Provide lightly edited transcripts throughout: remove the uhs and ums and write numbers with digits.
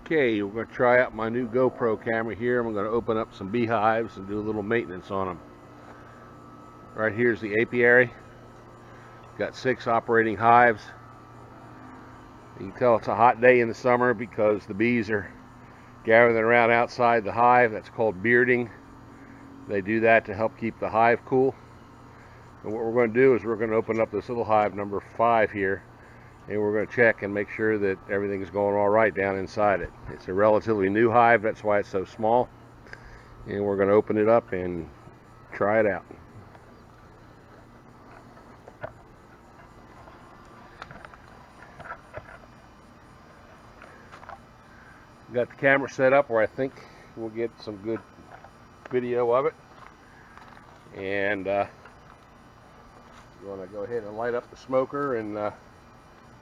Okay, we're going to try out my new GoPro camera here. I'm going to open up some beehives and do a little maintenance on them. Right here's the apiary. Got 6 operating hives. You can tell it's a hot day in the summer because the bees are gathering around outside the hive. That's called bearding. They do that to help keep the hive cool. And what we're going to do is we're going to open up this little hive number 5 here, and we're going to check and make sure that everything's going all right down inside it. It's a relatively new hive, that's why it's so small. And we're going to open it up and try it out. Got the camera set up where I think we'll get some good video of it. And we're going to go ahead and light up the smoker and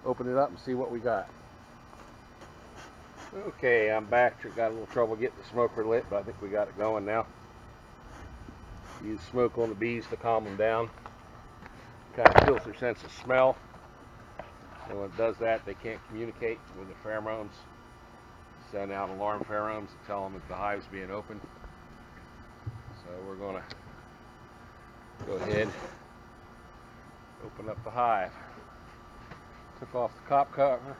open it up and see what we got. Okay, I'm back. Got a little trouble getting the smoker lit, but I think we got it going now. Use smoke on the bees to calm them down. Kind of kills their sense of smell. And when it does that, they can't communicate with the pheromones. Send out alarm pheromones to tell them that the hive's being opened. So we're going to go ahead, open up the hive. Took off the top cover,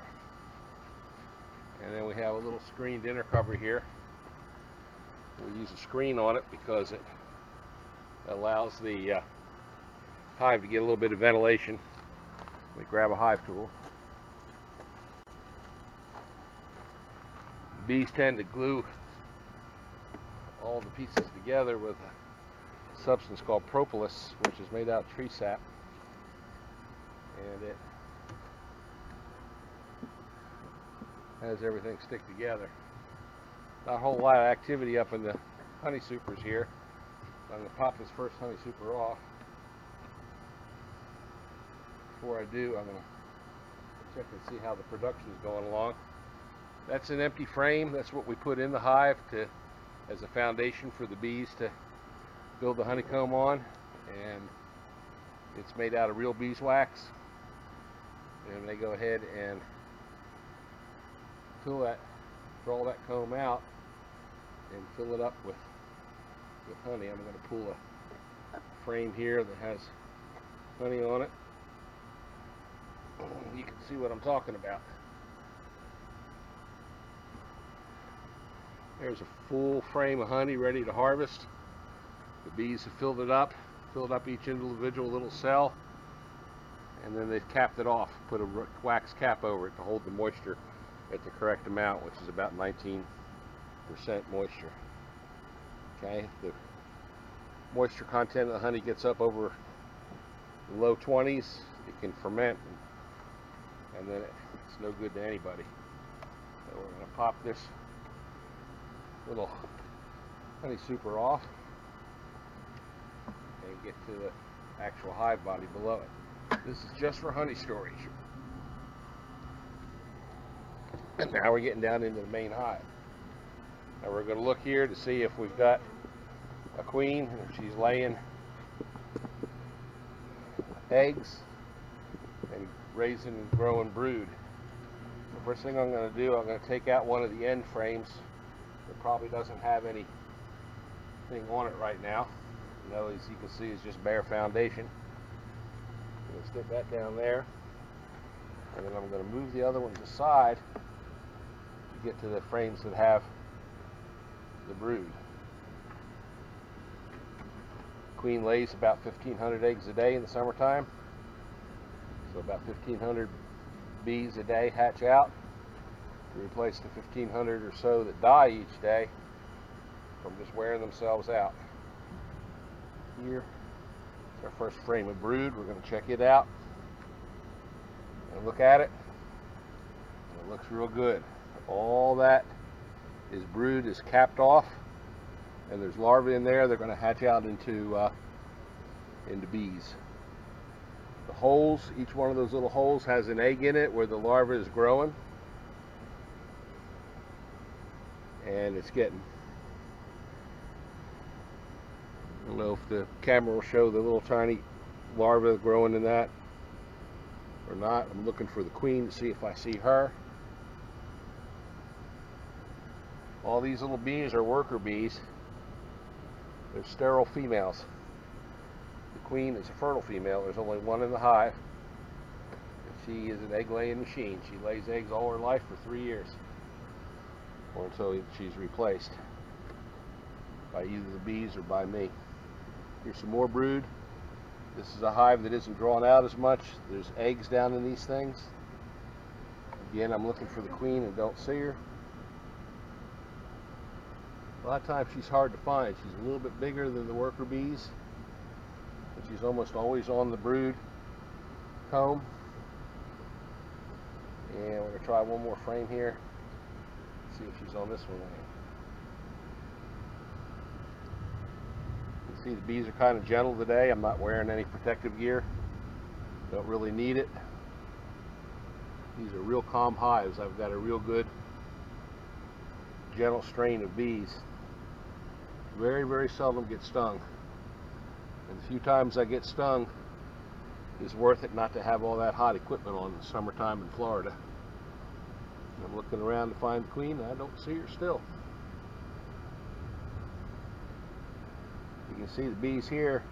and then we have a little screened inner cover here. We use a screen on it because it allows the hive to get a little bit of ventilation. We grab a hive tool. Bees tend to glue all the pieces together with a substance called propolis, which is made out of tree sap, and it has everything stick together. Not a whole lot of activity up in the honey supers here. I'm going to pop this first honey super off. Before I do, I'm going to check and see how the production is going along. That's an empty frame. That's what we put in the hive as a foundation for the bees to build the honeycomb on, and it's made out of real beeswax. And they go ahead and draw that comb out and fill it up with honey. I'm going to pull a frame here that has honey on it. You can see what I'm talking about. There's a full frame of honey ready to harvest. The bees have filled up each individual little cell, and then they've capped it off, put a wax cap over it to hold the moisture at the correct amount, which is about 19% moisture. Okay, if the moisture content of the honey gets up over the low 20s, it can ferment, and then it's no good to anybody. So we're going to pop this little honey super off and get to the actual hive body below it. This is just for honey storage. And now we're getting down into the main hive. Now we're going to look here to see if we've got a queen and if she's laying eggs and raising and growing brood. The first thing I'm going to do, I'm going to take out one of the end frames. It probably doesn't have anything on it right now. You know, as you can see, it's just bare foundation. I'm going to stick that down there, and then I'm going to move the other ones aside to get to the frames that have the brood. Queen lays about 1,500 eggs a day in the summertime, so about 1,500 bees a day hatch out to replace the 1,500 or so that die each day from just wearing themselves out. Here is our first frame of brood. We're going to check it out and look at it. It looks real good. All that is brood is capped off, and there's larvae in there. They're going to hatch out into bees. The holes, each one of those little holes has an egg in it where the larva is growing, and it's getting, I don't know if the camera will show the little tiny larva growing in that or not. I'm looking for the queen to see if I see her. All these little bees are worker bees. They're sterile females. The queen is a fertile female. There's only one in the hive. And she is an egg-laying machine. She lays eggs all her life for 3 years, or until she's replaced by either the bees or by me. Here's some more brood. This is a hive that isn't drawn out as much. There's eggs down in these things. Again, I'm looking for the queen and don't see her. A lot of times she's hard to find. She's a little bit bigger than the worker bees, and she's almost always on the brood comb. And we're going to try one more frame here. See if she's on this one. You can see the bees are kind of gentle today. I'm not wearing any protective gear. Don't really need it. These are real calm hives. I've got a real good gentle strain of bees. Very, very seldom get stung. And the few times I get stung, it's worth it not to have all that hot equipment on in the summertime in Florida. I'm looking around to find the queen, and I don't see her still. You can see the bees here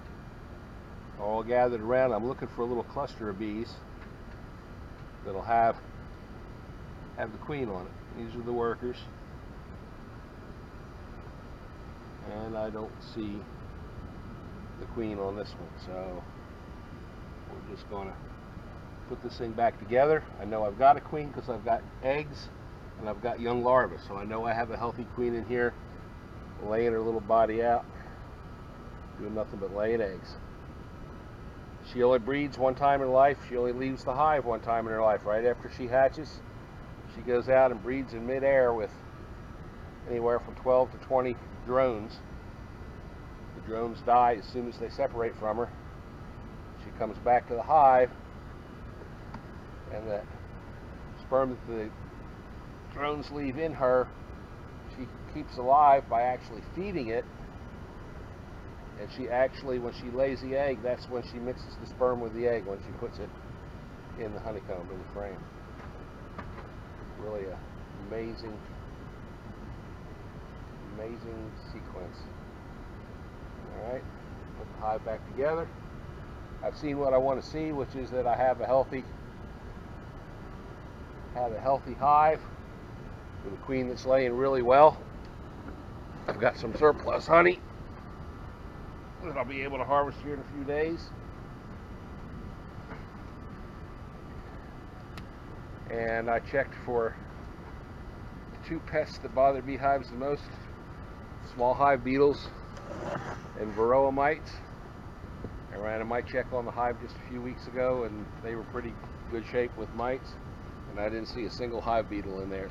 are all gathered around. I'm looking for a little cluster of bees that'll have the queen on it. These are the workers. And I don't see the queen on this one, so we're just going to put this thing back together. I know I've got a queen because I've got eggs and I've got young larvae, so I know I have a healthy queen in here laying her little body out, doing nothing but laying eggs. She only breeds one time in life. She only leaves the hive one time in her life. Right after she hatches, she goes out and breeds in midair with anywhere from 12 to 20 drones. The drones die as soon as they separate from her. She comes back to the hive, and the sperm that the drones leave in her, she keeps alive by actually feeding it. And she actually, when she lays the egg, that's when she mixes the sperm with the egg, when she puts it in the honeycomb, in the frame. Really an amazing sequence. Alright, put the hive back together. I've seen what I want to see, which is that I have a healthy hive with a queen that's laying really well. I've got some surplus honey that I'll be able to harvest here in a few days. And I checked for the two pests that bother beehives the most: small hive beetles and varroa mites. I ran a mite check on the hive just a few weeks ago, and they were pretty good shape with mites, and I didn't see a single hive beetle in there.